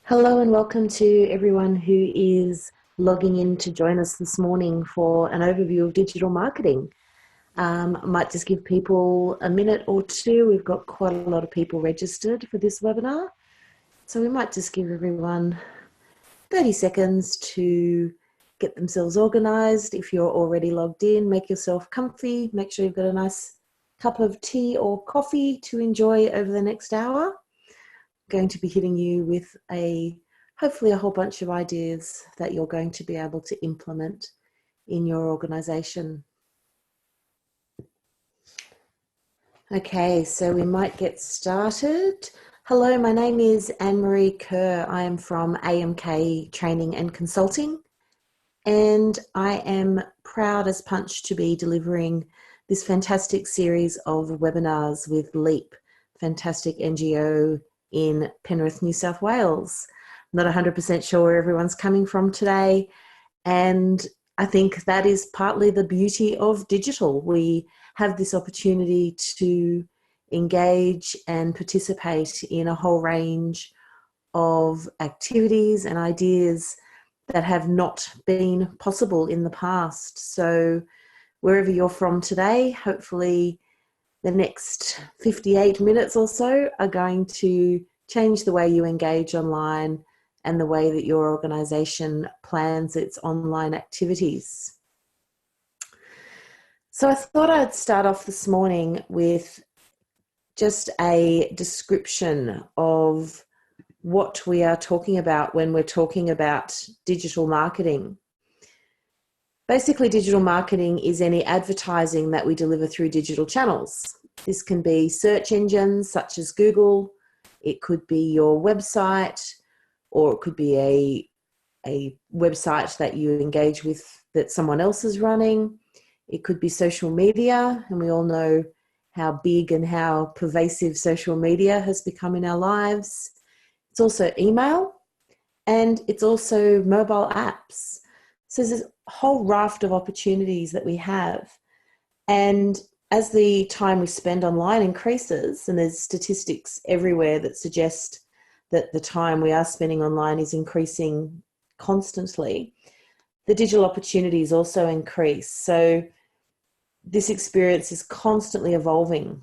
Hello and welcome to everyone who is logging in to join us this morning for an overview of digital marketing. I might just give people a minute or two. We've got quite a lot of people registered for this webinar. So we might just give everyone 30 seconds to get themselves organised. If you're already logged in, make yourself comfy. Make sure you've got a nice cup of tea or coffee to enjoy over the next hour. Going to be hitting you with hopefully a whole bunch of ideas that you're going to be able to implement in your organisation. Okay, so we might get started. Hello, my name is Anne-Maree Kerr. I am from AMK Training and Consulting, and I am proud as punch to be delivering this fantastic series of webinars with LEEP, fantastic NGO in Penrith, New South Wales. I'm not 100% sure where everyone's coming from today, and I think that is partly the beauty of digital. We have this opportunity to engage and participate in a whole range of activities and ideas that have not been possible in the past. So wherever you're from today, hopefully the next 58 minutes or so are going to change the way you engage online and the way that your organisation plans its online activities. So I thought I'd start off this morning with just a description of what we are talking about when we're talking about digital marketing. Basically, digital marketing is any advertising that we deliver through digital channels. This can be search engines such as Google, it could be your website, or it could be a website that you engage with that someone else is running. It could be social media, and we all know how big and how pervasive social media has become in our lives. It's also email, and it's also mobile apps. So there's this whole raft of opportunities that we have. And as the time we spend online increases, and there's statistics everywhere that suggest that the time we are spending online is increasing constantly, the digital opportunities also increase. So this experience is constantly evolving.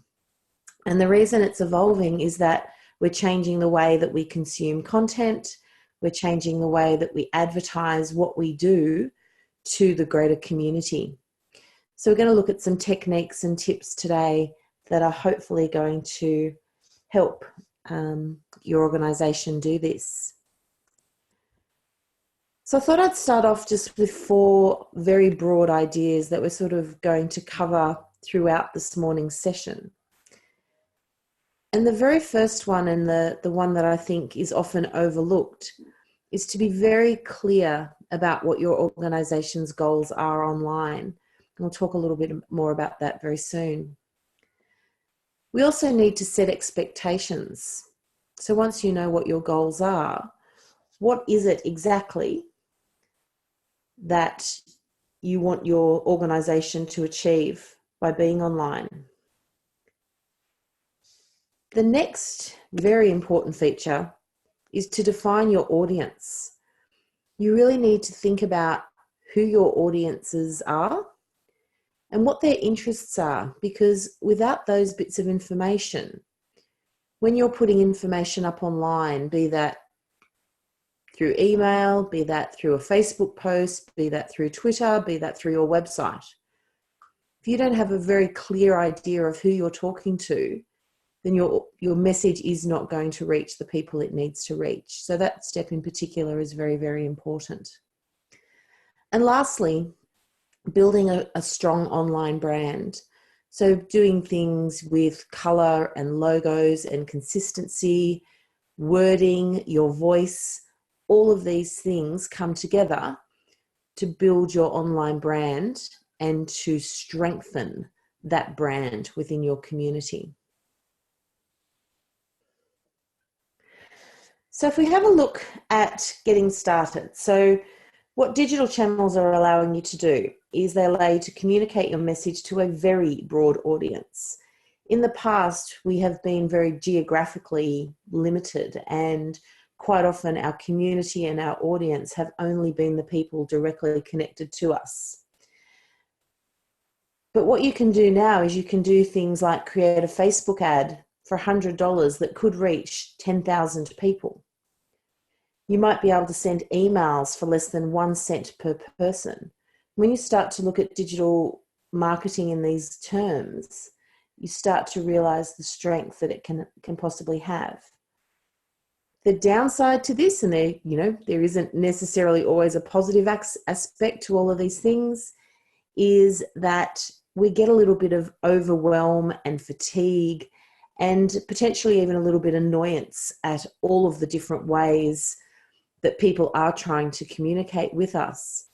And the reason it's evolving is that we're changing the way that we consume content. We're changing the way that we advertise what we do to the greater community. So we're going to look at some techniques and tips today that are hopefully going to help your organisation do this. So I thought I'd start off just with 4 very broad ideas that we're sort of going to cover throughout this morning's session. And the very first one, and the one that I think is often overlooked, is to be very clear about what your organisation's goals are online. And we'll talk a little bit more about that very soon. We also need to set expectations. So once you know what your goals are, what is it exactly that you want your organisation to achieve by being online? The next very important feature is to define your audience. You really need to think about who your audiences are and what their interests are, because without those bits of information, when you're putting information up online, be that through email, be that through a Facebook post, be that through Twitter, be that through your website, if you don't have a very clear idea of who you're talking to, then your message is not going to reach the people it needs to reach. So that step in particular is very, very important. And lastly, building a strong online brand. So doing things with colour and logos and consistency, wording, your voice, all of these things come together to build your online brand and to strengthen that brand within your community. So if we have a look at getting started, so what digital channels are allowing you to do is they allow you to communicate your message to a very broad audience. In the past, we have been very geographically limited and quite often our community and our audience have only been the people directly connected to us. But what you can do now is you can do things like create a Facebook ad for $100 that could reach 10,000 people. You might be able to send emails for less than 1 cent per person. When you start to look at digital marketing in these terms, you start to realize the strength that it can possibly have. The downside to this, and there isn't necessarily always a positive aspect to all of these things, is that we get a little bit of overwhelm and fatigue and potentially even a little bit of annoyance at all of the different ways that people are trying to communicate with us.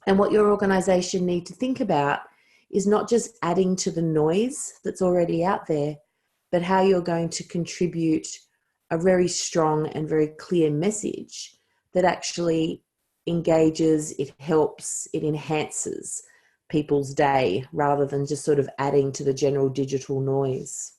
And what your organization need to think about is not just adding to the noise that's already out there, but how you're going to contribute a very strong and very clear message that actually engages, it helps, it enhances people's day rather than just sort of adding to the general digital noise.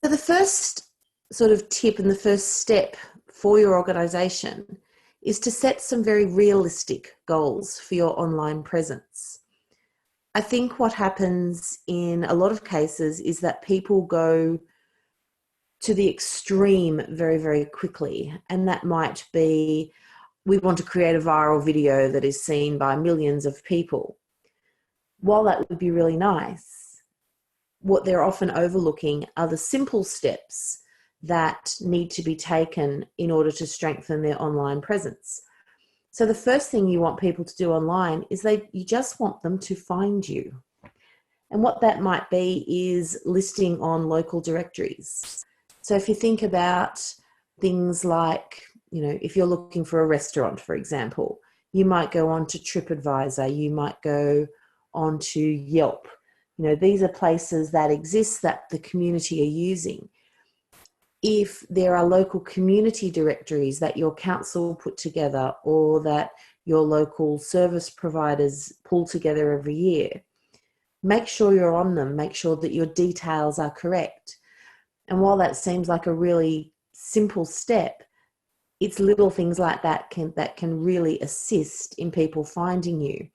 So the first sort of tip and the first step for your organization is to set some very realistic goals for your online presence. I think what happens in a lot of cases is that people go to the extreme very, very quickly. And that might be, we want to create a viral video that is seen by millions of people. While that would be really nice, what they're often overlooking are the simple steps that need to be taken in order to strengthen their online presence. So the first thing you want people to do online is you just want them to find you. And what that might be is listing on local directories. So if you think about things like, if you're looking for a restaurant, for example, you might go on to TripAdvisor, you might go on to Yelp. These are places that exist that the community are using. If there are local community directories that your council put together or that your local service providers pull together every year, make sure you're on them, make sure that your details are correct. And while that seems like a really simple step, it's little things like that can really assist in people finding you.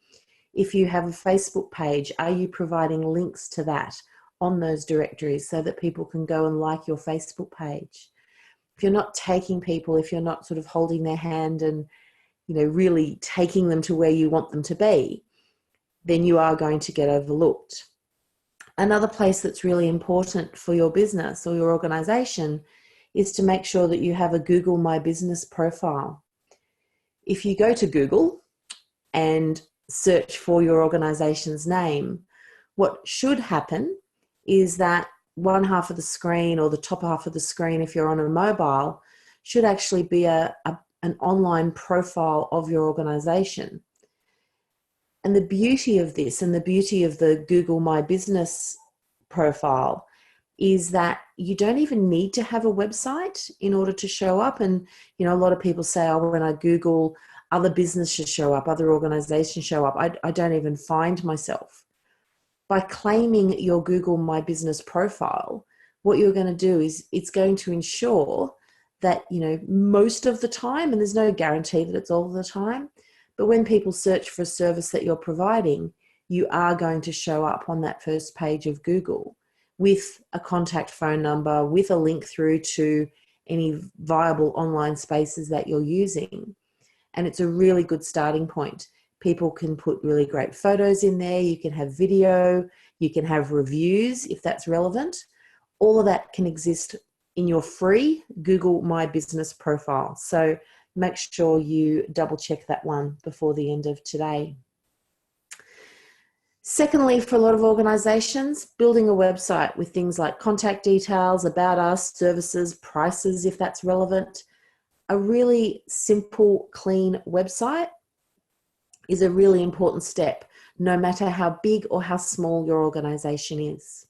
If you have a Facebook page, are you providing links to that on those directories so that people can go and like your Facebook page? If you're not taking people, if you're not sort of holding their hand and, really taking them to where you want them to be, then you are going to get overlooked. Another place that's really important for your business or your organization is to make sure that you have a Google My Business profile. If you go to Google and search for your organization's name, what should happen is that one half of the screen or the top half of the screen, if you're on a mobile, should actually be an online profile of your organization. And the beauty of this and the beauty of the Google My Business profile is that you don't even need to have a website in order to show up. And, a lot of people say, when I Google, other businesses show up, other organizations show up. I don't even find myself. By claiming your Google My Business profile, what you're going to do is it's going to ensure that, most of the time, and there's no guarantee that it's all the time, but when people search for a service that you're providing, you are going to show up on that first page of Google with a contact phone number, with a link through to any viable online spaces that you're using. And it's a really good starting point. People can put really great photos in there. You can have video, you can have reviews if that's relevant. All of that can exist in your free Google My Business profile. So make sure you double check that one before the end of today. Secondly, for a lot of organizations, building a website with things like contact details, about us, services, prices, if that's relevant. A really simple, clean website is a really important step, no matter how big or how small your organization is.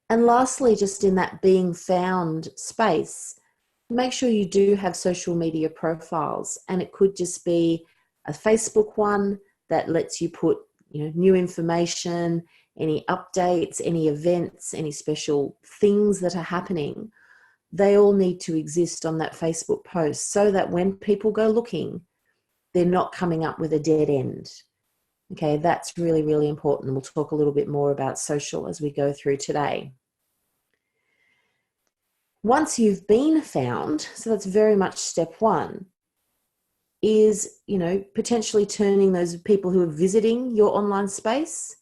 And lastly, just in that being found space, make sure you do have social media profiles, and it could just be a Facebook one that lets you put new information. any updates, any events, any special things that are happening, they all need to exist on that Facebook post so that when people go looking, they're not coming up with a dead end. Okay, that's really, really important. We'll talk a little bit more about social as we go through today. Once you've been found, so that's very much step one, is, potentially turning those people who are visiting your online space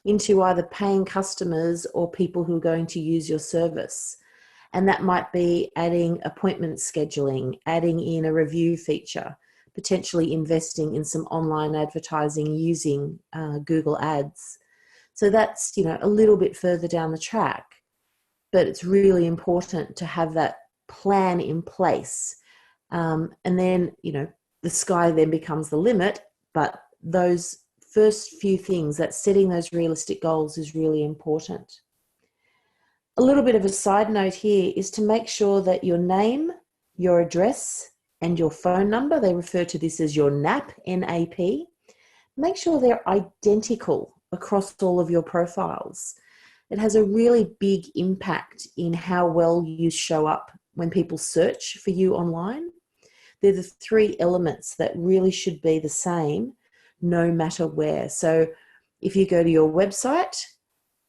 into either paying customers or people who are going to use your service. And that might be adding appointment scheduling, adding in a review feature, potentially investing in some online advertising using Google Ads. So that's, a little bit further down the track, but it's really important to have that plan in place. And then, the sky then becomes the limit, but those first few things, that setting those realistic goals is really important. A little bit of a side note here is to make sure that your name, your address, and your phone number, they refer to this as your NAP, N-A-P, make sure they're identical across all of your profiles. It has a really big impact in how well you show up when people search for you online. They're the three elements that really should be the same no matter where. So if you go to your website,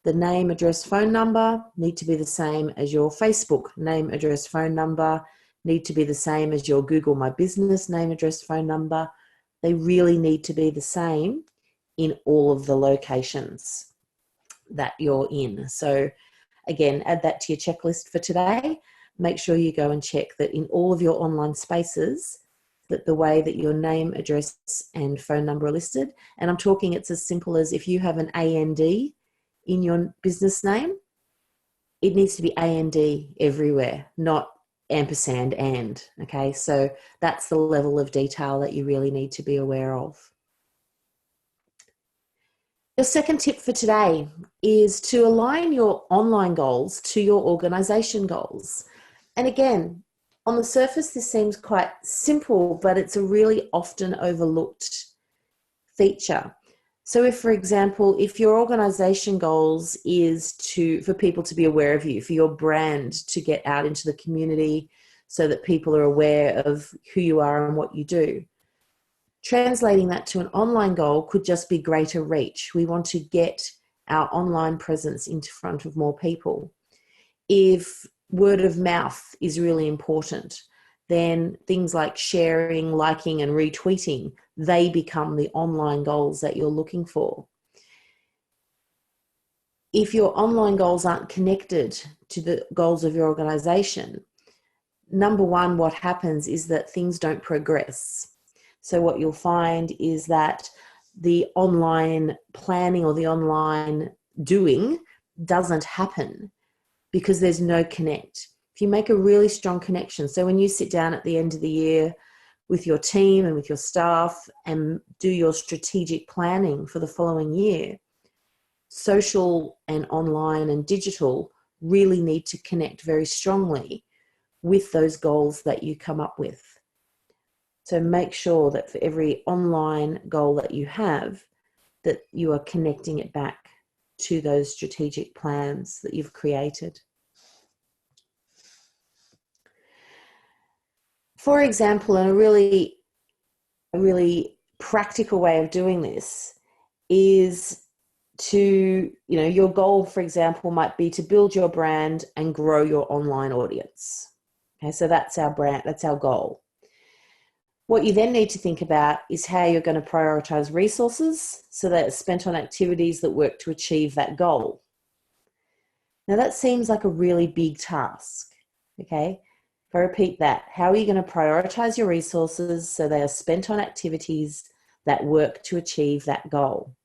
the name, address, phone number need to be the same as your Facebook name, address, phone number, need to be the same as your Google My Business name, address, phone number. They really need to be the same in all of the locations that you're in. So again, add that to your checklist for today. Make sure you go and check that in all of your online spaces, that the way that your name, address, and phone number are listed. And I'm talking, it's as simple as if you have an AND in your business name, it needs to be AND everywhere, not ampersand and. Okay, so that's the level of detail that you really need to be aware of. The second tip for today is to align your online goals to your organization goals. And again, on the surface, this seems quite simple, but it's a really often overlooked feature. So if, for example, if your organization goals is for people to be aware of you, for your brand to get out into the community so that people are aware of who you are and what you do, translating that to an online goal could just be greater reach. We want to get our online presence into front of more people. If word of mouth is really important, then things like sharing, liking, and retweeting, they become the online goals that you're looking for. If your online goals aren't connected to the goals of your organization, number one, what happens is that things don't progress. So what you'll find is that the online planning or the online doing doesn't happen because there's no connect. If you make a really strong connection, so when you sit down at the end of the year with your team and with your staff and do your strategic planning for the following year, social and online and digital really need to connect very strongly with those goals that you come up with. So make sure that for every online goal that you have, that you are connecting it back to those strategic plans that you've created. For example, and a really practical way of doing this is to, your goal, for example, might be to build your brand and grow your online audience. Okay, so that's our brand, that's our goal. What you then need to think about is how you're going to prioritize resources so that it's spent on activities that work to achieve that goal. Now that seems like a really big task, okay? If I repeat that, how are you going to prioritize your resources so they are spent on activities that work to achieve that goal?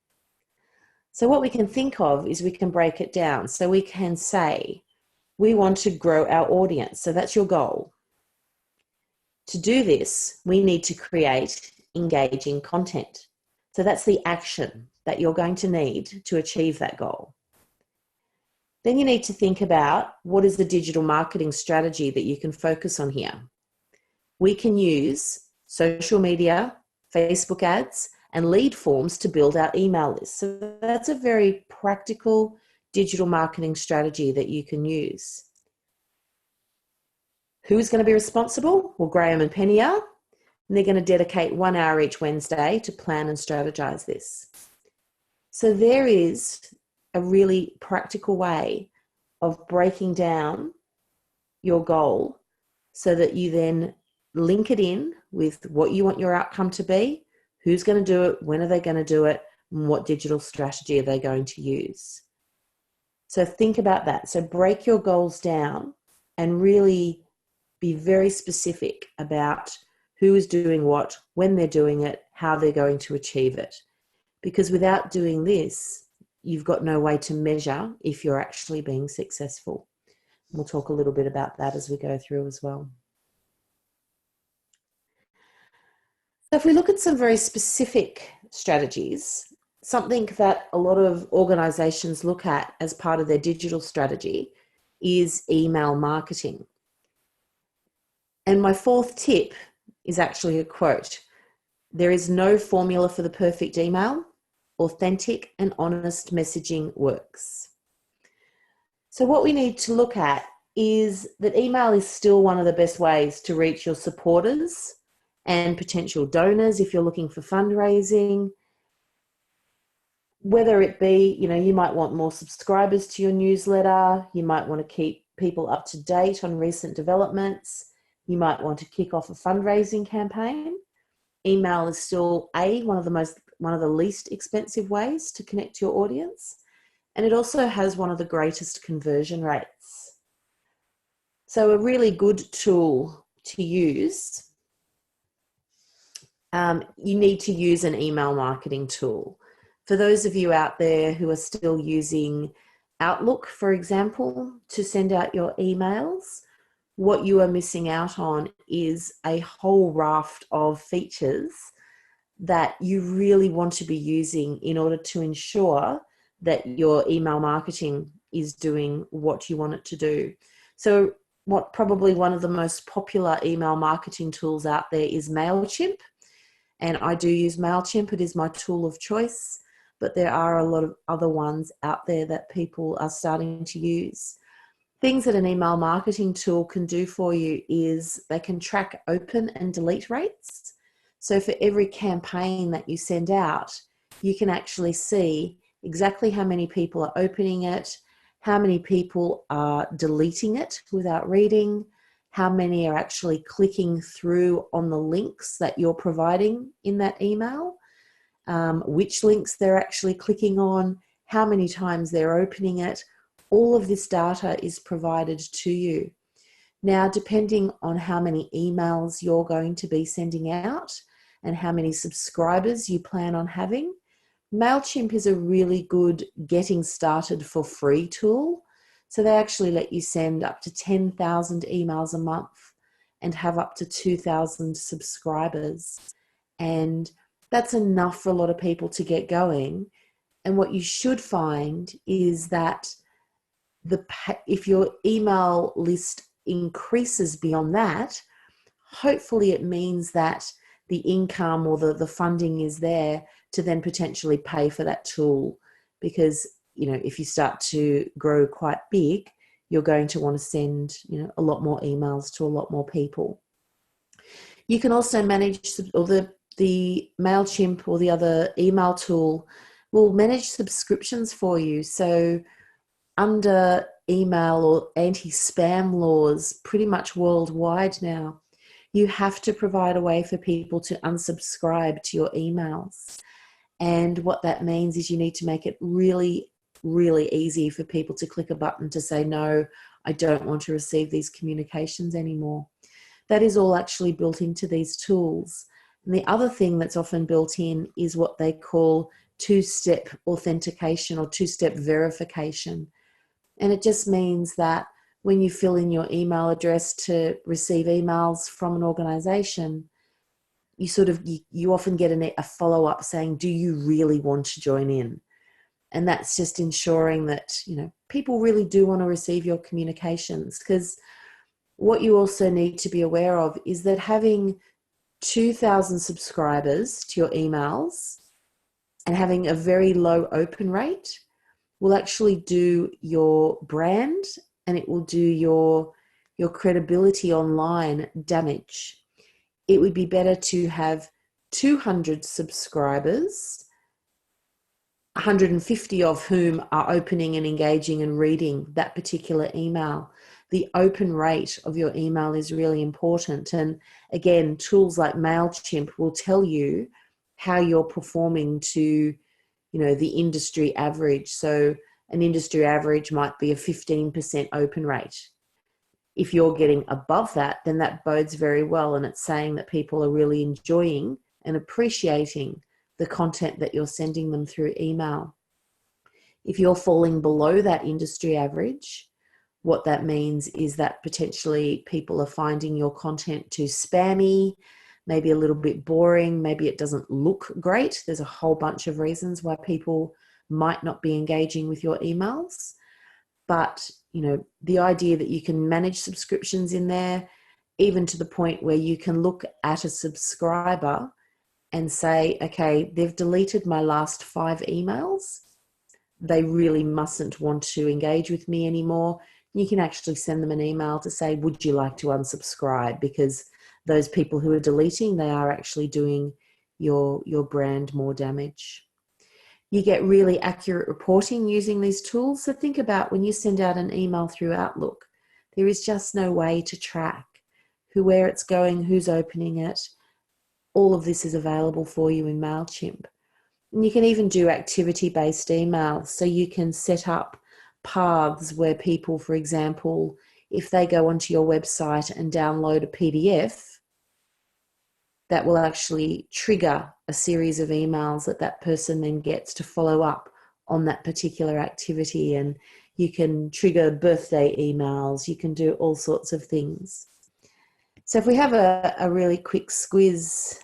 So what we can think of is we can break it down. So we can say, we want to grow our audience. So that's your goal. To do this, we need to create engaging content. So that's the action that you're going to need to achieve that goal. Then you need to think about what is the digital marketing strategy that you can focus on here. We can use social media, Facebook ads, and lead forms to build our email list. So that's a very practical digital marketing strategy that you can use. Who's going to be responsible? Well, Graham and Penny are, and they're going to dedicate 1 hour each Wednesday to plan and strategize this. So there is a really practical way of breaking down your goal so that you then link it in with what you want your outcome to be, who's going to do it, when are they going to do it, and what digital strategy are they going to use. So think about that. So break your goals down and really be very specific about who is doing what, when they're doing it, how they're going to achieve it. Because without doing this, you've got no way to measure if you're actually being successful. We'll talk a little bit about that as we go through as well. So if we look at some very specific strategies, something that a lot of organizations look at as part of their digital strategy is email marketing. And my fourth tip is actually a quote. There is no formula for the perfect email. Authentic and honest messaging works. So what we need to look at is that email is still one of the best ways to reach your supporters and potential donors if you're looking for fundraising. Whether it be, you might want more subscribers to your newsletter, you might want to keep people up to date on recent developments, you might want to kick off a fundraising campaign. Email is still one of the least expensive ways to connect to your audience, and it also has one of the greatest conversion rates. So a really good tool to use, you need to use an email marketing tool. For those of you out there who are still using Outlook, for example, to send out your emails, what you are missing out on is a whole raft of features that you really want to be using in order to ensure that your email marketing is doing what you want it to do. So probably one of the most popular email marketing tools out there is MailChimp. And I do use MailChimp. It is my tool of choice, but there are a lot of other ones out there that people are starting to use. Things that an email marketing tool can do for you is they can track open and delete rates. So for every campaign that you send out, you can actually see exactly how many people are opening it, how many people are deleting it without reading, how many are actually clicking through on the links that you're providing in that email, which links they're actually clicking on, how many times they're opening it. All of this data is provided to you. Now, depending on how many emails you're going to be sending out and how many subscribers you plan on having, MailChimp is a really good getting started for free tool. So they actually let you send up to 10,000 emails a month and have up to 2,000 subscribers. And that's enough for a lot of people to get going. And what you should find is that if your email list increases beyond that, hopefully it means that the income or the funding is there to then potentially pay for that tool. Because, if you start to grow quite big, you're going to want to send, a lot more emails to a lot more people. You can also manage, or the MailChimp or the other email tool will manage subscriptions for you. So under email or anti-spam laws pretty much worldwide now, you have to provide a way for people to unsubscribe to your emails. And what that means is you need to make it really, really easy for people to click a button to say, no, I don't want to receive these communications anymore. That is all actually built into these tools. And the other thing that's often built in is what they call two-step authentication or two-step verification. And it just means that when you fill in your email address to receive emails from an organization, you often get a follow-up saying, do you really want to join in? And that's just ensuring that, people really do want to receive your communications. Because what you also need to be aware of is that having 2,000 subscribers to your emails and having a very low open rate will actually do your brand, and it will do your credibility online damage. It would be better to have 200 subscribers, 150 of whom are opening and engaging and reading that particular email. The open rate of your email is really important. And again, tools like MailChimp will tell you how you're performing to, the industry average. So an industry average might be a 15% open rate. If you're getting above that, then that bodes very well. And it's saying that people are really enjoying and appreciating the content that you're sending them through email. If you're falling below that industry average, what that means is that potentially people are finding your content too spammy, maybe a little bit boring, maybe it doesn't look great. There's a whole bunch of reasons why people might not be engaging with your emails. But, the idea that you can manage subscriptions in there, even to the point where you can look at a subscriber and say, okay, they've deleted my last 5 emails. They really mustn't want to engage with me anymore. You can actually send them an email to say, would you like to unsubscribe? Because those people who are deleting, they are actually doing your brand more damage. You get really accurate reporting using these tools. So think about when you send out an email through Outlook, there is just no way to track where it's going, who's opening it. All of this is available for you in MailChimp. And you can even do activity-based emails. So you can set up paths where people, for example, if they go onto your website and download a PDF, that will actually trigger a series of emails that person then gets to follow up on that particular activity. And you can trigger birthday emails. You can do all sorts of things. So if we have a really quick squiz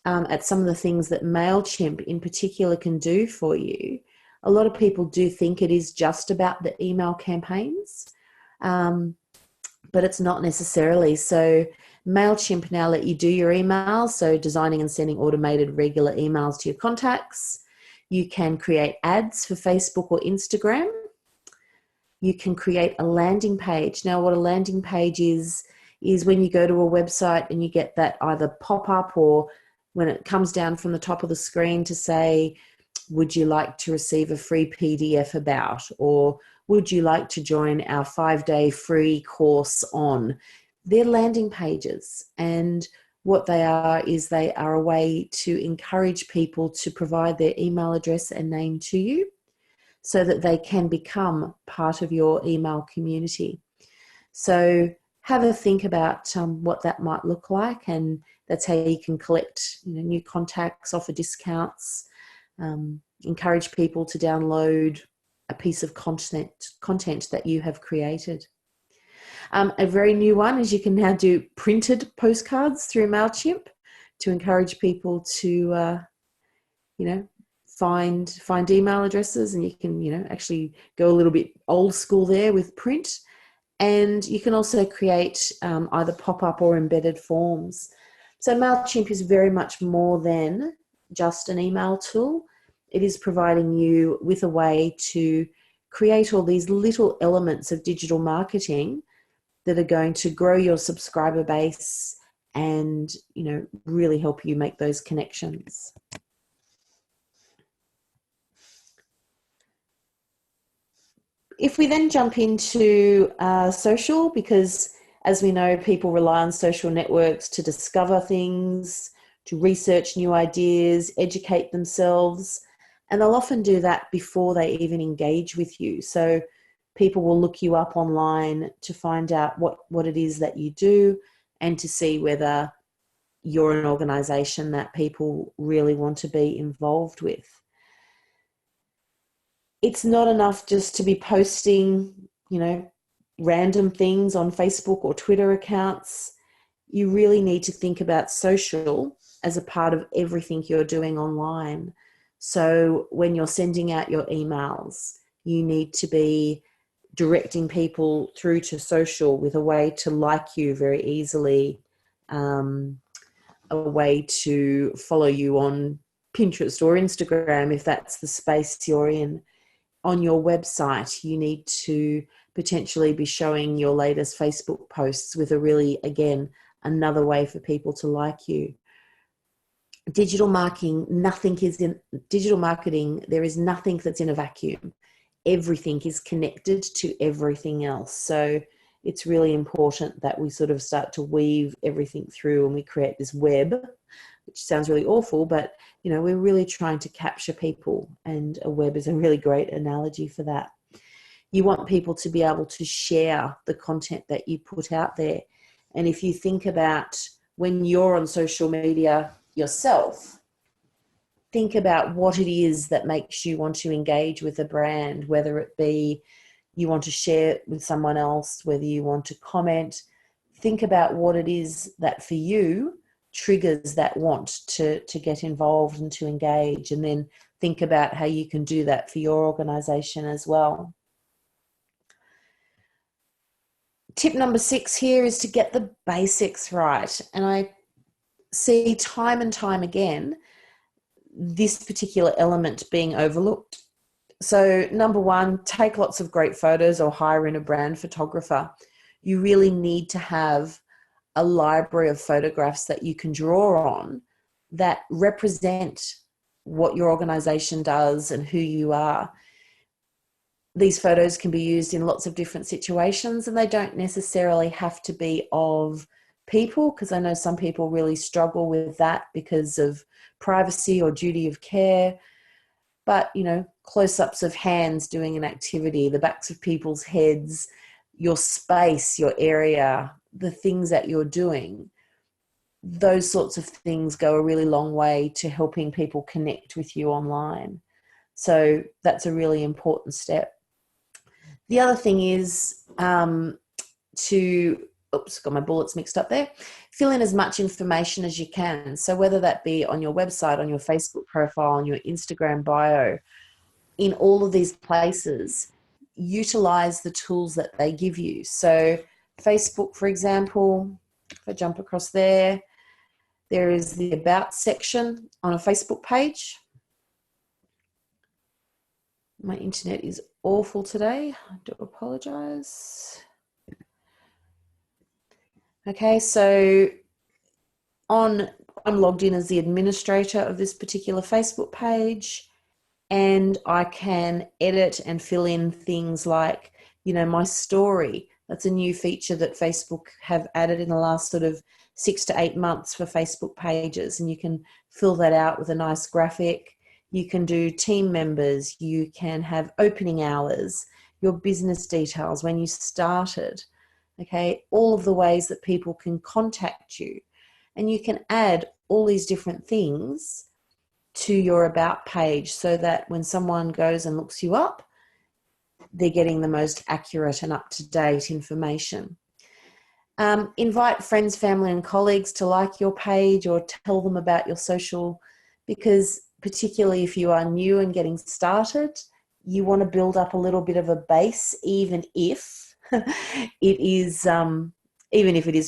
at some of the things that MailChimp in particular can do for you, a lot of people do think it is just about the email campaigns, but it's not necessarily. So MailChimp now let you do your emails, so designing and sending automated regular emails to your contacts. You can create ads for Facebook or Instagram. You can create a landing page. Now, what a landing page is when you go to a website and you get that either pop-up or when it comes down from the top of the screen to say, would you like to receive a free PDF about, or would you like to join our 5-day free course on? They're landing pages, and what they are is they are a way to encourage people to provide their email address and name to you so that they can become part of your email community. So have a think about what that might look like, and that's how you can collect new contacts, offer discounts, encourage people to download a piece of content that you have created. A very new one is you can now do printed postcards through MailChimp to encourage people to, find email addresses, and you can, actually go a little bit old school there with print. And you can also create either pop-up or embedded forms. So MailChimp is very much more than just an email tool. It is providing you with a way to create all these little elements of digital marketing that are going to grow your subscriber base and, really help you make those connections. If we then jump into social, because as we know, people rely on social networks to discover things, to research new ideas, educate themselves, and they'll often do that before they even engage with you. So people will look you up online to find out what it is that you do and to see whether you're an organisation that people really want to be involved with. It's not enough just to be posting, random things on Facebook or Twitter accounts. You really need to think about social as a part of everything you're doing online. So when you're sending out your emails, you need to be directing people through to social with a way to like you very easily, a way to follow you on Pinterest or Instagram, if that's the space you're in. On your website, you need to potentially be showing your latest Facebook posts with a really, again, another way for people to like you. Digital marketing, there is nothing that's in a vacuum. Everything is connected to everything else. So it's really important that we sort of start to weave everything through and we create this web, which sounds really awful, but we're really trying to capture people, and a web is a really great analogy for that. You want people to be able to share the content that you put out there. And if you think about when you're on social media yourself, think about what it is that makes you want to engage with a brand, whether it be you want to share it with someone else, whether you want to comment. Think about what it is that for you triggers that want to get involved and to engage, and then think about how you can do that for your organization as well. Tip number 6 here is to get the basics right. And I see time and time again this particular element being overlooked. So number 1, take lots of great photos or hire in a brand photographer. You really need to have a library of photographs that you can draw on that represent what your organization does and who you are. These photos can be used in lots of different situations, and they don't necessarily have to be of people, because I know some people really struggle with that because of privacy or duty of care. But, close-ups of hands doing an activity, the backs of people's heads, your space, your area, the things that you're doing, those sorts of things go a really long way to helping people connect with you online. So that's a really important step. The other thing is got my bullets mixed up there. Fill in as much information as you can. So whether that be on your website, on your Facebook profile, on your Instagram bio, in all of these places, utilize the tools that they give you. So Facebook, for example, if I jump across there, there is the About section on a Facebook page. My internet is awful today. I do apologize. Okay, so I'm logged in as the administrator of this particular Facebook page, and I can edit and fill in things like, my story. That's a new feature that Facebook have added in the last sort of 6 to 8 months for Facebook pages, and you can fill that out with a nice graphic. You can do team members, you can have opening hours, your business details, when you started, okay, all of the ways that people can contact you. And you can add all these different things to your About page so that when someone goes and looks you up, they're getting the most accurate and up-to-date information. Invite friends, family, and colleagues to like your page or tell them about your social, because particularly if you are new and getting started, you want to build up a little bit of a base, even if it is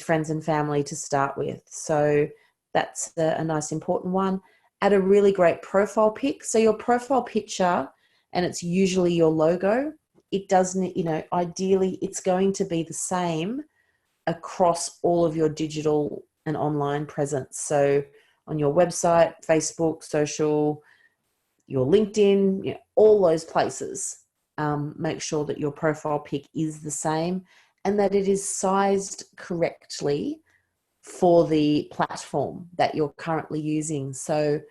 friends and family to start with. So that's a nice important one. Add a really great profile pic. So your profile picture, and it's usually your logo, it doesn't, ideally it's going to be the same across all of your digital and online presence. So on your website, Facebook, social, your LinkedIn, all those places, make sure that your profile pic is the same and that it is sized correctly for the platform that you're currently using. So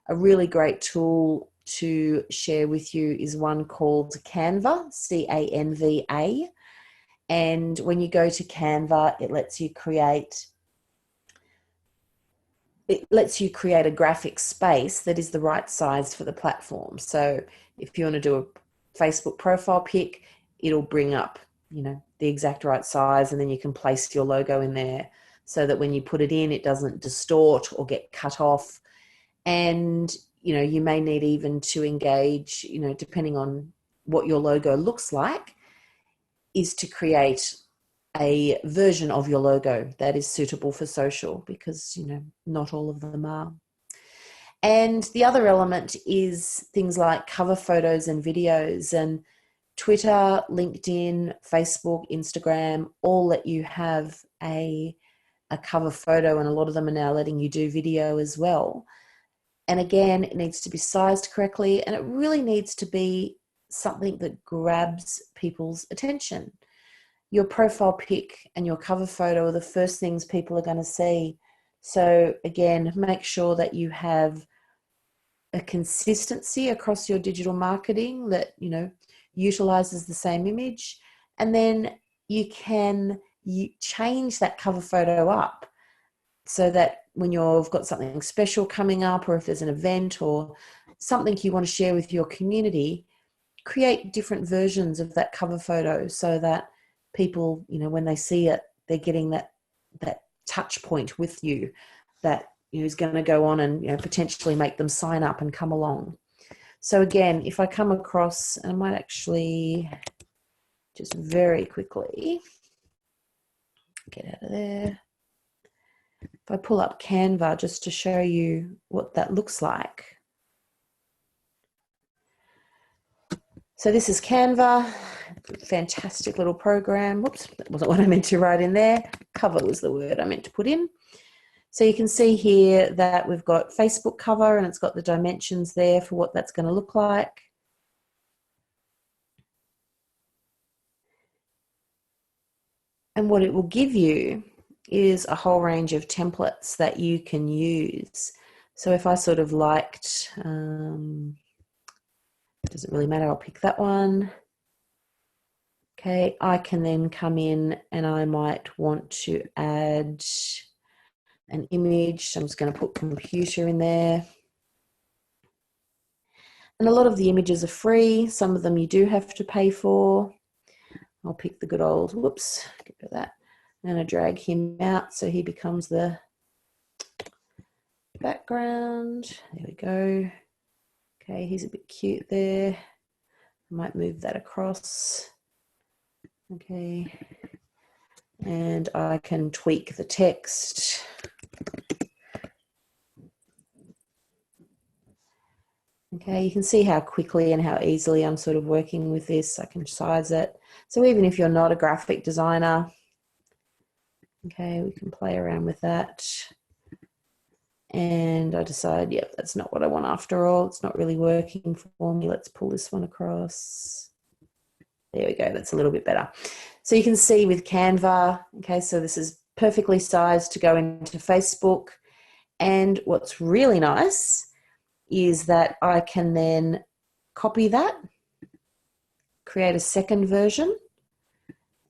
a really great tool to share with you is one called Canva, Canva. And when you go to Canva, it lets you create a graphic space that is the right size for the platform. So if you want to do a Facebook profile pic, it'll bring up, the exact right size, and then you can place your logo in there so that when you put it in, it doesn't distort or get cut off. And, you may need even to engage, depending on what your logo looks like, is to create a version of your logo that is suitable for social, because, you know, not all of them are. And the other element is things like cover photos and videos, and Twitter, LinkedIn, Facebook, Instagram, all let you have a cover photo, and a lot of them are now letting you do video as well. And again, it needs to be sized correctly, and it really needs to be something that grabs people's attention. Your profile pic and your cover photo are the first things people are going to see. So again, make sure that you have a consistency across your digital marketing that, you know, utilizes the same image. And then you change that cover photo up so that when you've got something special coming up, or if there's an event or something you want to share with your community, create different versions of that cover photo so that people, you know, when they see it, they're getting that touch point with you that, you know, is going to go on and, you know, potentially make them sign up and come along. So again, if I come across, and I might actually just very quickly get out of there. If I pull up Canva just to show you what that looks like. So this is Canva, fantastic little program. Whoops, that wasn't what I meant to write in there. Cover was the word I meant to put in. So you can see here that we've got Facebook cover, and it's got the dimensions there for what that's going to look like. And what it will give you is a whole range of templates that you can use. So if I sort of liked, doesn't really matter, I'll pick that one. Okay, I can then come in and I might want to add an image. So I'm just going to put computer in there. And a lot of the images are free. Some of them you do have to pay for. I'll pick the good old, whoops, get rid of that. I'm going to drag him out so he becomes the background. There we go. Okay, he's a bit cute there. I might move that across. Okay. And I can tweak the text. Okay, you can see how quickly and how easily I'm sort of working with this. I can size it. So even if you're not a graphic designer, okay, we can play around with that. And I decide, yep, that's not what I want after all. It's not really working for me. Let's pull this one across. There we go, that's a little bit better. So you can see with Canva, okay, so this is perfectly sized to go into Facebook. And what's really nice is that I can then copy that, create a second version,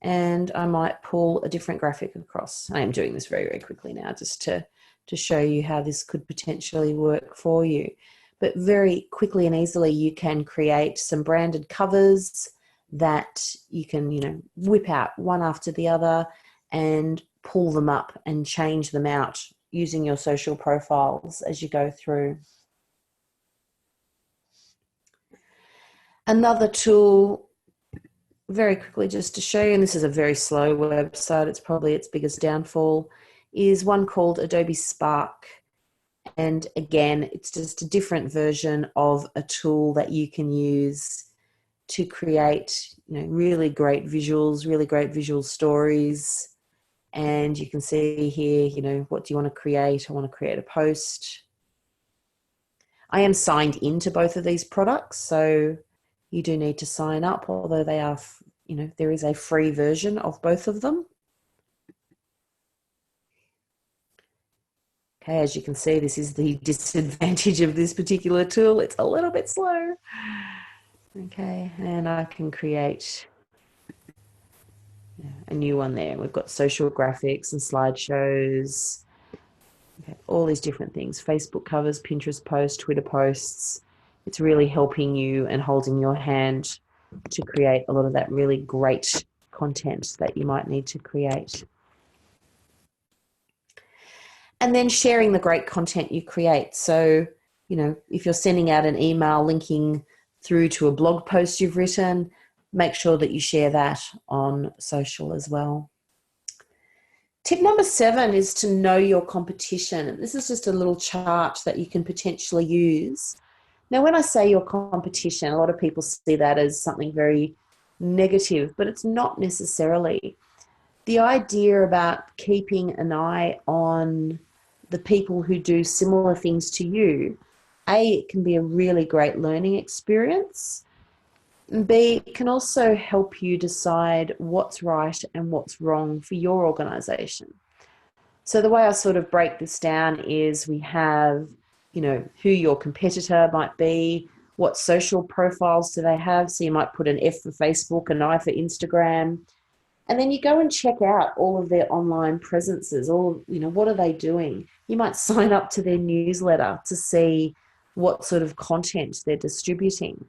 and I might pull a different graphic across. I am doing this very, very quickly now just to show you how this could potentially work for you. But very quickly and easily you can create some branded covers that you can, you know, whip out one after the other and pull them up and change them out using your social profiles as you go through. Another tool, very quickly just to show you, and this is a very slow website, it's probably its biggest downfall, is one called Adobe Spark. And again, it's just a different version of a tool that you can use to create, you know, really great visuals, really great visual stories. And you can see here, you know, what do you want to create? I want to create a post. I am signed into both of these products, so you do need to sign up, although they are, you know, there is a free version of both of them. Okay, as you can see, this is the disadvantage of this particular tool. It's a little bit slow. Okay, and I can create a new one there. We've got social graphics and slideshows, okay, all these different things, Facebook covers, Pinterest posts, Twitter posts. It's really helping you and holding your hand to create a lot of that really great content that you might need to create. And then sharing the great content you create. So, you know, if you're sending out an email linking through to a blog post you've written, make sure that you share that on social as well. Tip number 7 is to know your competition. This is just a little chart that you can potentially use. Now, when I say your competition, a lot of people see that as something very negative, but it's not necessarily. The idea about keeping an eye on the people who do similar things to you, A, it can be a really great learning experience. And B, it can also help you decide what's right and what's wrong for your organisation. So the way I sort of break this down is we have, who your competitor might be, what social profiles do they have. So you might put an F for Facebook, an I for Instagram. And then you go and check out all of their online presences, what are they doing? You might sign up to their newsletter to see what sort of content they're distributing.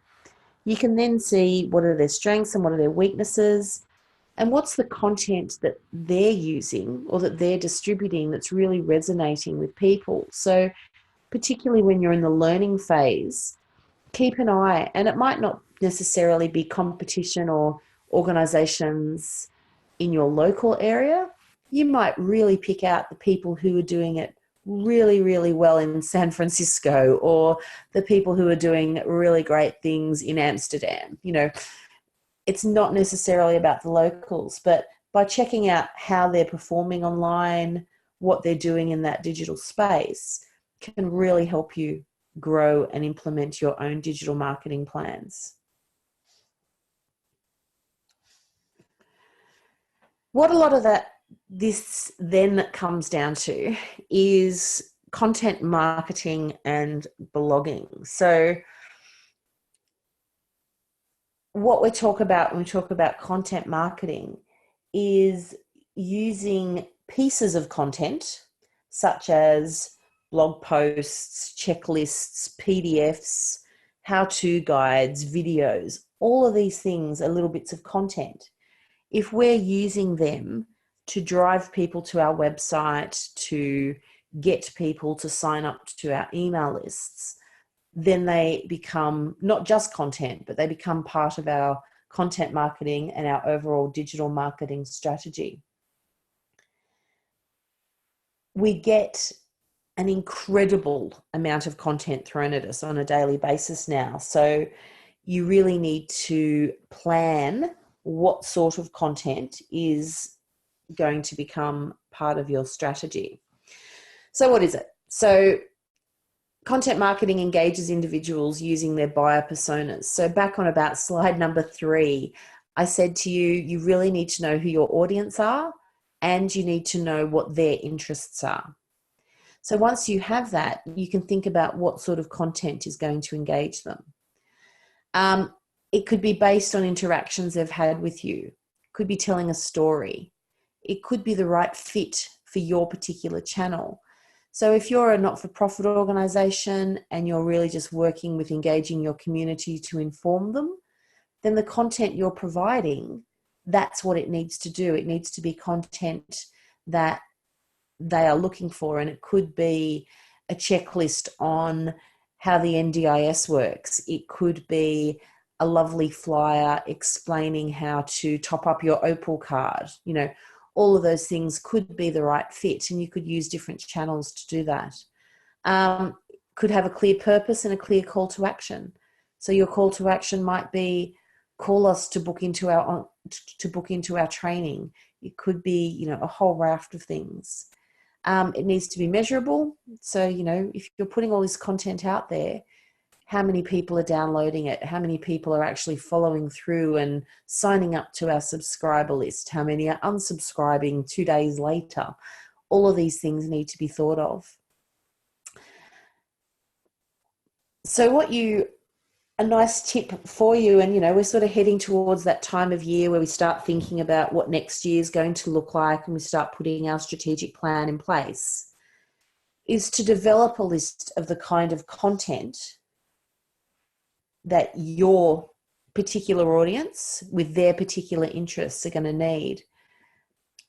You can then see what are their strengths and what are their weaknesses, and what's the content that they're using or that they're distributing that's really resonating with people. So particularly when you're in the learning phase, keep an eye, and it might not necessarily be competition or organisations in your local area. You might really pick out the people who are doing it really, really well in San Francisco, or the people who are doing really great things in Amsterdam. It's not necessarily about the locals, but by checking out how they're performing online, what they're doing in that digital space, can really help you grow and implement your own digital marketing plans. What a lot of this then comes down to is content marketing and blogging. So what we talk about when we talk about content marketing is using pieces of content such as blog posts, checklists, PDFs, how-to guides, videos. All of these things are little bits of content. If we're using them to drive people to our website, to get people to sign up to our email lists, then they become not just content, but they become part of our content marketing and our overall digital marketing strategy. We get an incredible amount of content thrown at us on a daily basis now. So you really need to plan what sort of content is going to become part of your strategy. So what is it? So content marketing engages individuals using their buyer personas. So back on about slide number 3, I said to you, you really need to know who your audience are, and you need to know what their interests are. So once you have that, you can think about what sort of content is going to engage them. It could be based on interactions they've had with you. It could be telling a story. It could be the right fit for your particular channel. So if you're a not-for-profit organisation and you're really just working with engaging your community to inform them, then the content you're providing, that's what it needs to do. It needs to be content that they are looking for, and it could be a checklist on how the NDIS works. It could be a lovely flyer explaining how to top up your Opal card. All of those things could be the right fit, and you could use different channels to do that. Could have a clear purpose and a clear call to action. So your call to action might be call us to book into our training. It could be, a whole raft of things. It needs to be measurable. So, if you're putting all this content out there, how many people are downloading it? How many people are actually following through and signing up to our subscriber list? How many are unsubscribing 2 days later? All of these things need to be thought of. So a nice tip for you, and we're sort of heading towards that time of year where we start thinking about what next year is going to look like, and we start putting our strategic plan in place, is to develop a list of the kind of content that your particular audience with their particular interests are going to need.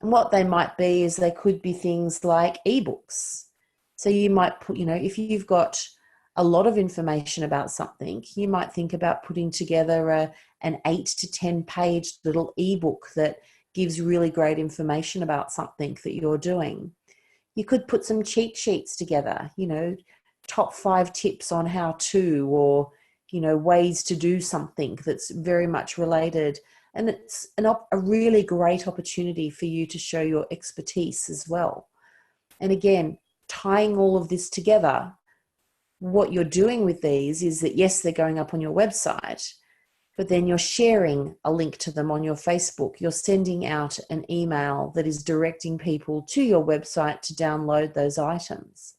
And what they might be is they could be things like ebooks. So you might put, if you've got a lot of information about something, you might think about putting together an 8 to 10 page little ebook that gives really great information about something that you're doing. You could put some cheat sheets together, top 5 tips on how to, or, ways to do something that's very much related. And it's a really great opportunity for you to show your expertise as well. And again, tying all of this together, what you're doing with these is that, yes, they're going up on your website, but then you're sharing a link to them on your Facebook. You're sending out an email that is directing people to your website to download those items.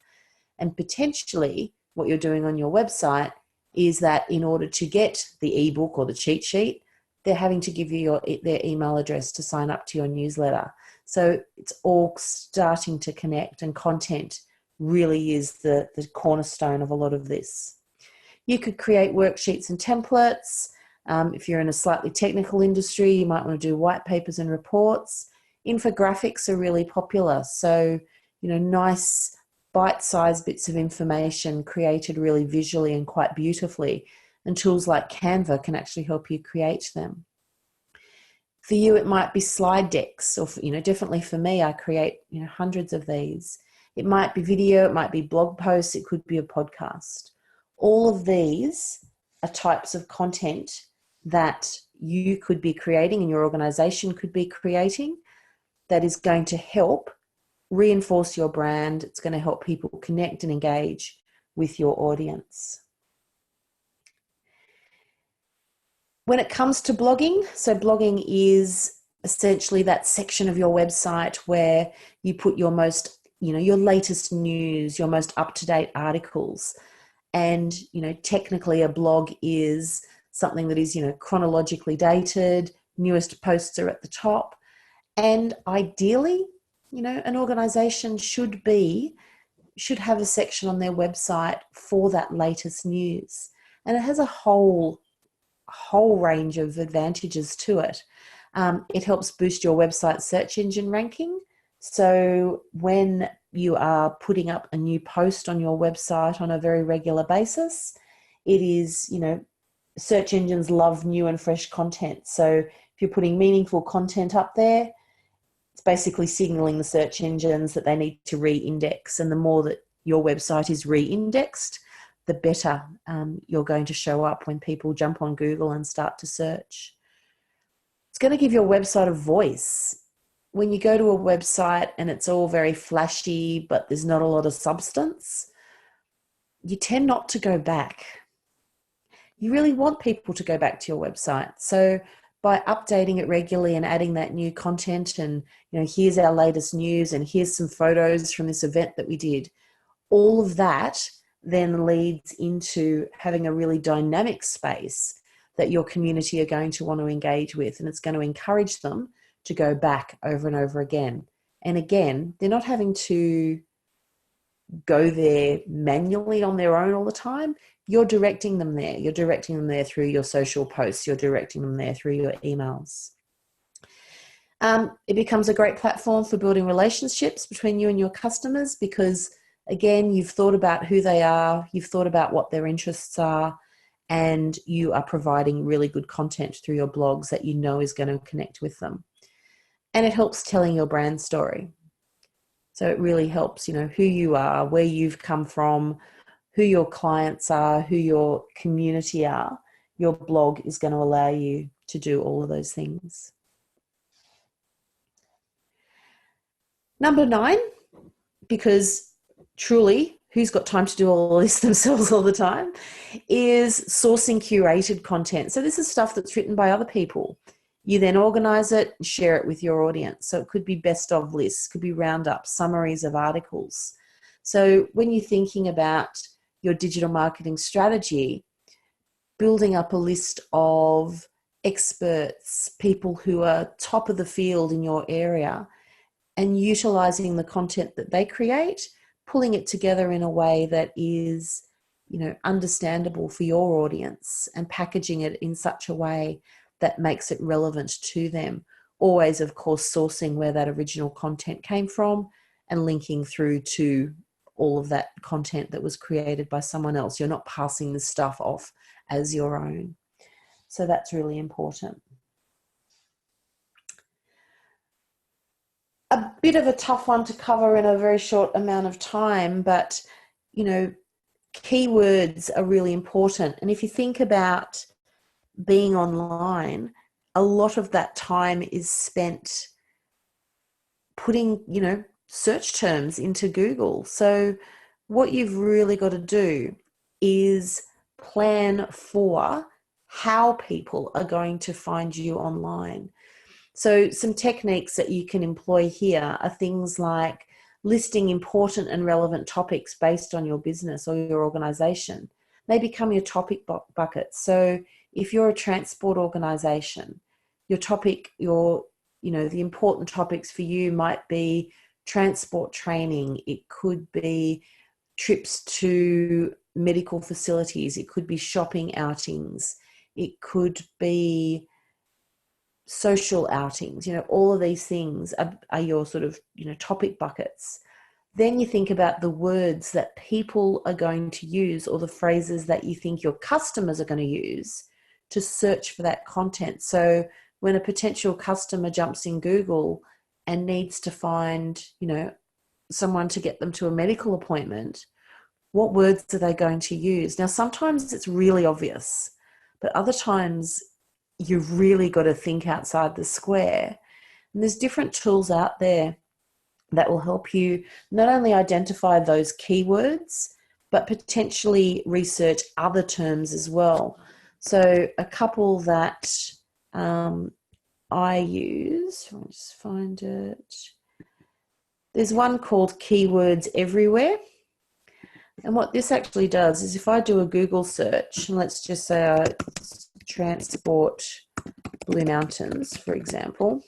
And potentially what you're doing on your website is that in order to get the ebook or the cheat sheet, they're having to give you their email address to sign up to your newsletter. So it's all starting to connect, and content really is the cornerstone of a lot of this. You could create worksheets and templates. If you're in a slightly technical industry, you might want to do white papers and reports. Infographics are really popular. So, nice bite-sized bits of information created really visually and quite beautifully. And tools like Canva can actually help you create them. For you, it might be slide decks, or, definitely for me, I create, hundreds of these. It might be video, it might be blog posts, it could be a podcast. All of these are types of content that you could be creating and your organization could be creating that is going to help reinforce your brand. It's going to help people connect and engage with your audience. When it comes to blogging, so blogging is essentially that section of your website where you put your most, your latest news, your most up-to-date articles. And, technically a blog is something that is, chronologically dated, newest posts are at the top. And ideally, an organization should have a section on their website for that latest news. And it has a whole range of advantages to it. It helps boost your website search engine ranking. So when you are putting up a new post on your website on a very regular basis, it is, search engines love new and fresh content. So if you're putting meaningful content up there, it's basically signaling the search engines that they need to re-index. And the more that your website is re-indexed, the better you're going to show up when people jump on Google and start to search. It's going to give your website a voice. When you go to a website and it's all very flashy, but there's not a lot of substance, you tend not to go back. You really want people to go back to your website. So by updating it regularly and adding that new content and, here's our latest news and here's some photos from this event that we did, all of that then leads into having a really dynamic space that your community are going to want to engage with, and it's going to encourage them to go back over and over again. And again, they're not having to go there manually on their own all the time. You're directing them there. You're directing them there through your social posts. You're directing them there through your emails. It becomes a great platform for building relationships between you and your customers because, again, you've thought about who they are, you've thought about what their interests are, and you are providing really good content through your blogs that you know is going to connect with them. And it helps telling your brand story. So it really helps, who you are, where you've come from, who your clients are, who your community are. Your blog is going to allow you to do all of those things. Number 9, because truly, who's got time to do all this themselves all the time, is sourcing curated content. So this is stuff that's written by other people. You then organize it and share it with your audience. So it could be best of lists, could be roundups, summaries of articles. So when you're thinking about your digital marketing strategy, building up a list of experts, people who are top of the field in your area, and utilizing the content that they create, pulling it together in a way that is, understandable for your audience and packaging it in such a way that makes it relevant to them. Always, of course, sourcing where that original content came from and linking through to all of that content that was created by someone else. You're not passing this stuff off as your own. So that's really important. bit of a tough one to cover in a very short amount of time, but, you know, keywords are really important. And if you think about being online, a lot of that time is spent putting, you know, search terms into Google. So what you've really got to do is plan for how people are going to find you online. So some techniques that you can employ here are things like listing important and relevant topics based on your business or your organization. They become your topic buckets. So if you're a transport organization, your topic, the important topics for you might be transport training. It could be trips to medical facilities. It could be shopping outings. It could be social outings. You know, all of these things are your sort of, topic buckets. Then you think about the words that people are going to use, or the phrases that you think your customers are going to use to search for that content. So when a potential customer jumps in Google and needs to find, someone to get them to a medical appointment, what words are they going to use? Now, sometimes it's really obvious, but other times you've really got to think outside the square. And there's different tools out there that will help you not only identify those keywords, but potentially research other terms as well. So a couple that I use, I'll just find it. There's one called Keywords Everywhere. And what this actually does is if I do a Google search, and let's just say transport Blue Mountains, for example.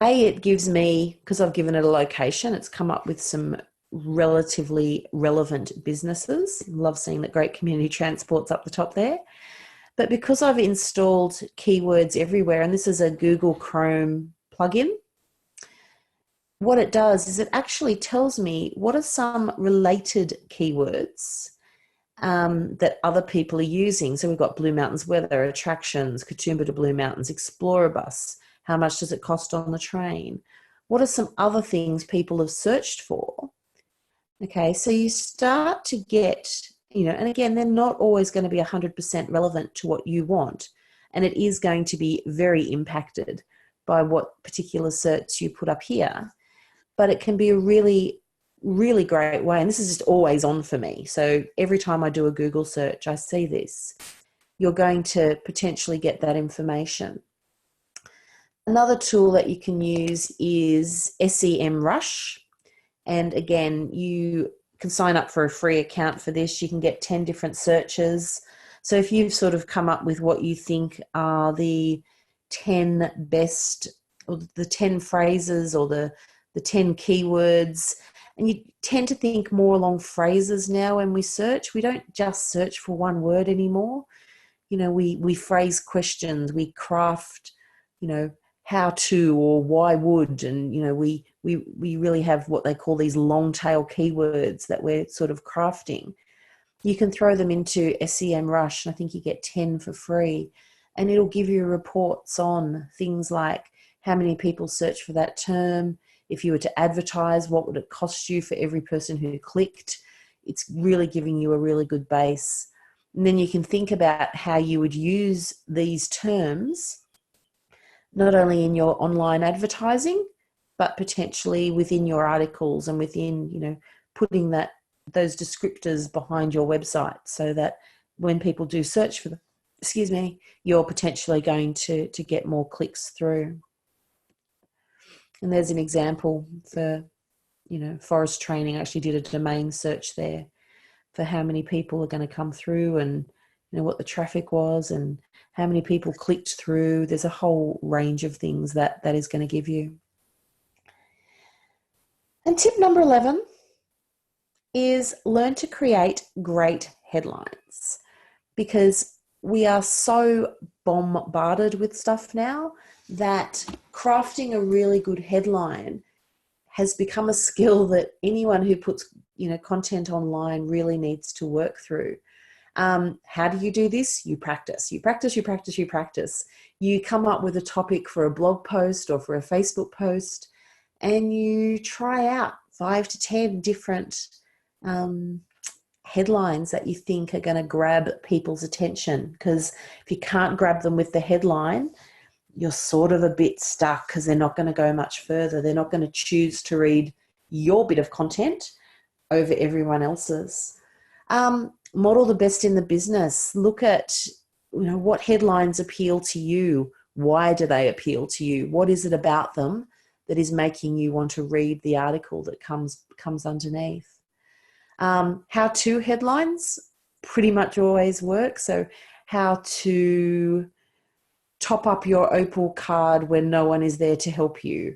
It gives me, because I've given it a location, it's come up with some relatively relevant businesses. Love seeing that Great Community Transport's up the top there. But because I've installed Keywords Everywhere, and this is a Google Chrome plugin, what it does is it actually tells me what are some related keywords that other people are using. So we've got Blue Mountains weather, attractions, Katoomba to Blue Mountains, Explorer bus. How much does it cost on the train? What are some other things people have searched for? Okay, so you start to get, and again, they're not always going to be 100% relevant to what you want. And it is going to be very impacted by what particular search you put up here. But it can be a really, really great way. And this is just always on for me. So every time I do a Google search, I see this. You're going to potentially get that information. Another tool that you can use is SEMrush. And again, you can sign up for a free account for this. You can get 10 different searches. So if you've sort of come up with what you think are the 10 best, or the 10 phrases, or the 10 keywords, and you tend to think more along phrases now when we search. We don't just search for one word anymore. We phrase questions, we craft, how to or why would, and we really have what they call these long tail keywords that we're sort of crafting. You can throw them into SEMrush, and I think you get 10 for free, and it'll give you reports on things like how many people search for that term. If you were to advertise, what would it cost you for every person who clicked? It's really giving you a really good base. And then you can think about how you would use these terms not only in your online advertising, but potentially within your articles and within, putting those descriptors behind your website, so that when people do search for them, you're potentially going to get more clicks through. And there's an example for, forest training. I actually did a domain search there for how many people are going to come through, and what the traffic was and how many people clicked through. There's a whole range of things that is going to give you. And tip number 11 is learn to create great headlines, because we are so bombarded with stuff now that crafting a really good headline has become a skill that anyone who puts, content online really needs to work through. How do you do this? You practice, you practice, you practice, you practice. You come up with a topic for a blog post or for a Facebook post, and you try out 5 to 10 different headlines that you think are going to grab people's attention. Because if you can't grab them with the headline, you're sort of a bit stuck, because they're not going to go much further. They're not going to choose to read your bit of content over everyone else's. Model the best in the business. Look at, what headlines appeal to you. Why do they appeal to you? What is it about them that is making you want to read the article that comes underneath? How-to headlines pretty much always work. So how to top up your Opal card when no one is there to help you.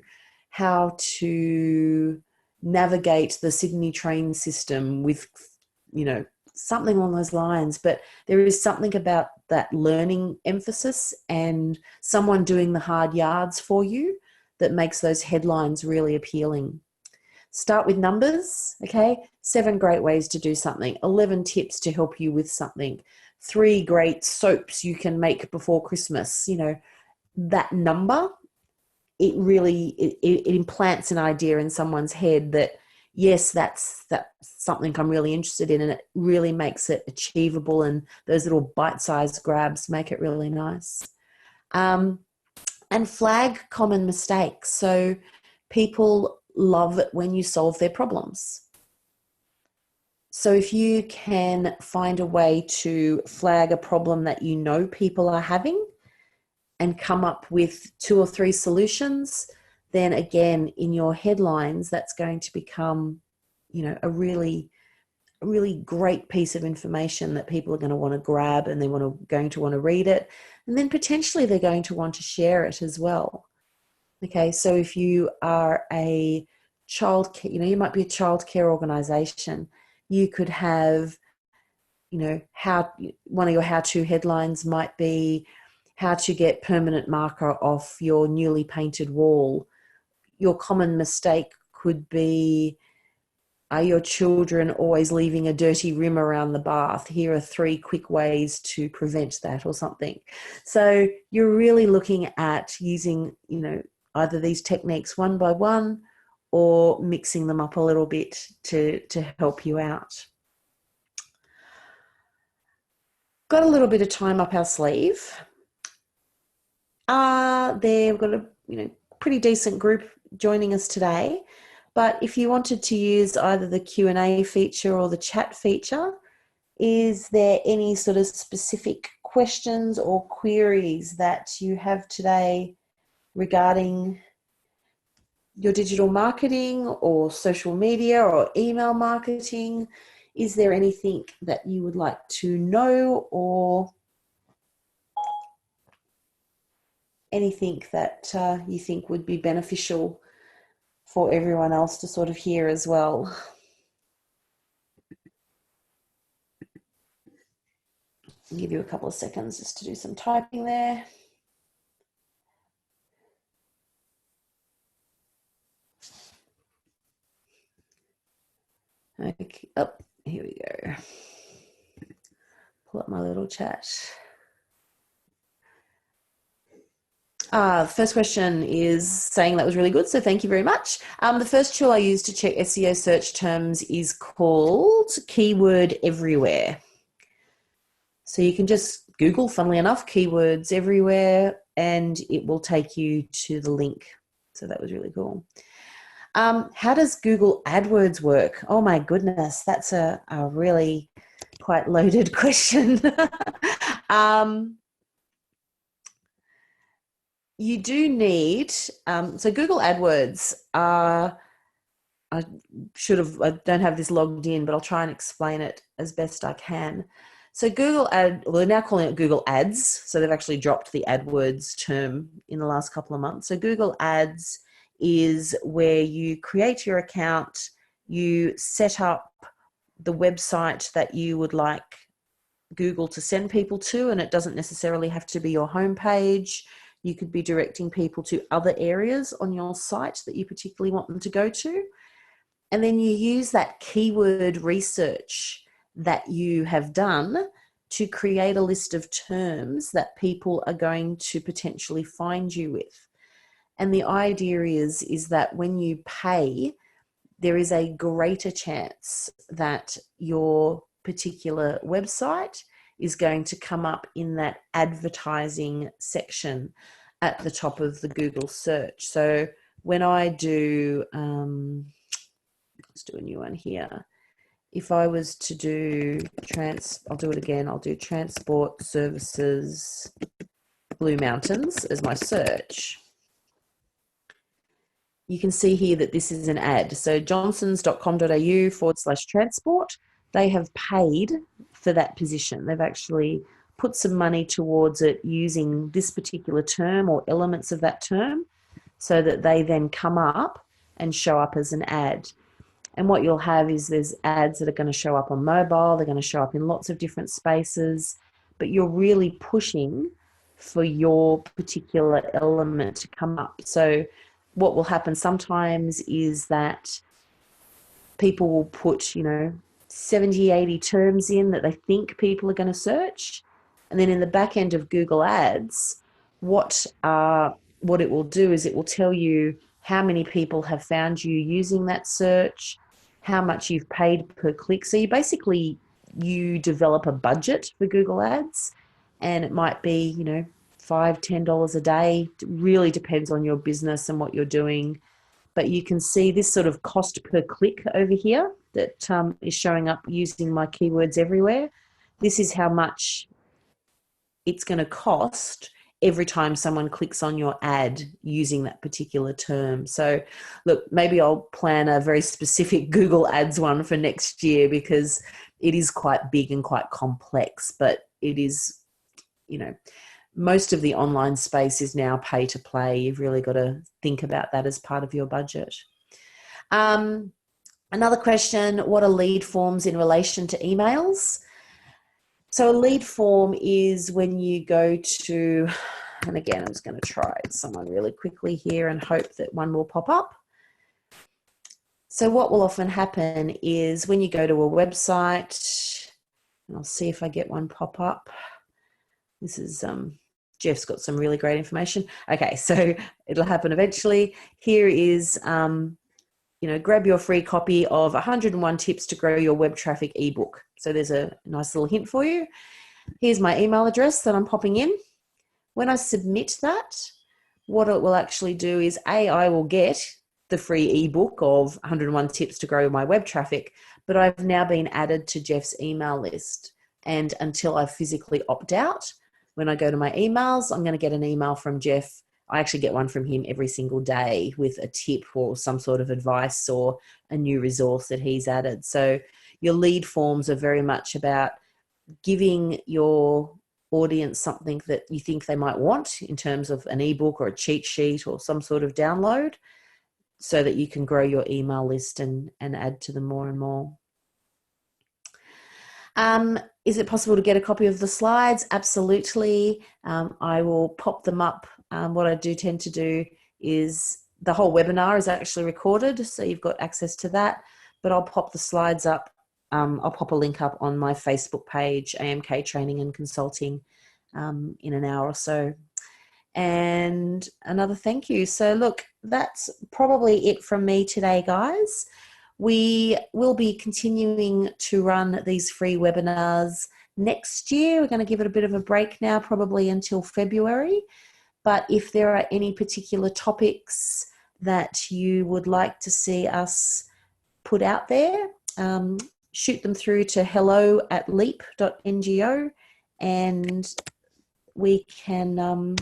How to navigate the Sydney train system with, something along those lines. But there is something about that learning emphasis and someone doing the hard yards for you that makes those headlines really appealing. Start with numbers, okay? 7 great ways to do something. 11 tips to help you with something. 3 great soaps you can make before Christmas. That number, it really implants an idea in someone's head that, yes, that's something I'm really interested in, and it really makes it achievable, and those little bite-sized grabs make it really nice. And flag common mistakes. So people love it when you solve their problems. So if you can find a way to flag a problem that people are having and come up with 2 or 3 solutions, then again, in your headlines, that's going to become, a really great piece of information that people are going to want to grab, and going to want to read it. And then potentially they're going to want to share it as well. Okay, so if you are a childcare, you might be a childcare organisation, you could have, one of your how-to headlines might be how to get permanent marker off your newly painted wall. Your common mistake could be, are your children always leaving a dirty rim around the bath? Here are 3 quick ways to prevent that, or something. So you're really looking at using, either these techniques one by one, or mixing them up a little bit to help you out. Got a little bit of time up our sleeve. We've got a pretty decent group joining us today. But if you wanted to use either the Q&A feature or the chat feature, is there any sort of specific questions or queries that you have today regarding your digital marketing or social media or email marketing? Is there anything that you would like to know, or anything that you think would be beneficial for everyone else to sort of hear as well? I'll give you a couple of seconds just to do some typing there. Okay, here we go. Pull up my little chat. The first question is saying that was really good, so thank you very much. The first tool I use to check SEO search terms is called Keyword Everywhere. So you can just Google, funnily enough, keywords everywhere, and it will take you to the link. So that was really cool. How does Google AdWords work? Oh my goodness, that's a really quite loaded question. You do need, so Google AdWords are, I don't have this logged in, but I'll try and explain it as best I can. So they're now calling it Google Ads. So they've actually dropped the AdWords term in the last couple of months. So Google Ads is where you create your account, you set up the website that you would like Google to send people to, and it doesn't necessarily have to be your homepage. You could be directing people to other areas on your site that you particularly want them to go to. And then you use that keyword research that you have done to create a list of terms that people are going to potentially find you with. And the idea is that when you pay, there is a greater chance that your particular website is going to come up in that advertising section at the top of the Google search. So when I do, let's do a new one here. If I was to do I'll do it again. I'll do transport services Blue Mountains as my search. You can see here that this is an ad. So johnsons.com.au/transport, they have paid for that position. They've actually put some money towards it using this particular term or elements of that term so that they then come up and show up as an ad. And what you'll have is there's ads that are going to show up on mobile, they're going to show up in lots of different spaces, but you're really pushing for your particular element to come up. So what will happen sometimes is that people will put, 70, 80 terms in that they think people are going to search. And then in the back end of Google Ads, what it will do is it will tell you how many people have found you using that search, how much you've paid per click. So you develop a budget for Google Ads, and it might be, $5, $10 a day. It really depends on your business and what you're doing. But you can see this sort of cost per click over here that is showing up using my keywords everywhere. This is how much it's going to cost every time someone clicks on your ad using that particular term. So look, maybe I'll plan a very specific Google Ads one for next year, because it is quite big and quite complex, but it is, most of the online space is now pay to play. You've really got to think about that as part of your budget. Another question, what are lead forms in relation to emails? So a lead form is when you go to, and again, I'm just going to try someone really quickly here and hope that one will pop up. So what will often happen is when you go to a website, and I'll see if I get one pop up. This is, Jeff's got some really great information. Okay, so it'll happen eventually. Here is, grab your free copy of 101 Tips to Grow Your Web Traffic ebook. So there's a nice little hint for you. Here's my email address that I'm popping in. When I submit that, what it will actually do is, I will get the free ebook of 101 Tips to Grow My Web Traffic, but I've now been added to Jeff's email list. And until I physically opt out, when I go to my emails, I'm going to get an email from Jeff. I actually get one from him every single day with a tip or some sort of advice or a new resource that he's added. So your lead forms are very much about giving your audience something that you think they might want in terms of an ebook or a cheat sheet or some sort of download, so that you can grow your email list and add to them more and more. Is it possible to get a copy of the slides? Absolutely. I will pop them up. What I do tend to do is the whole webinar is actually recorded, so you've got access to that, but I'll pop the slides up. I'll pop a link up on my Facebook page, AMK Training and Consulting, in an hour or so. And another thank you. So look, that's probably it from me today, guys. We will be continuing to run these free webinars next year. We're going to give it a bit of a break now, probably until February. But if there are any particular topics that you would like to see us put out there, shoot them through to hello@leep.ngo, and we can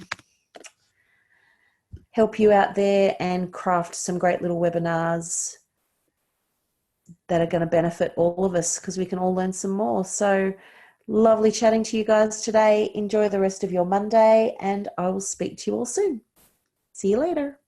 help you out there and craft some great little webinars that are going to benefit all of us, because we can all learn some more. So lovely chatting to you guys today. Enjoy the rest of your Monday, and I will speak to you all soon. See you later.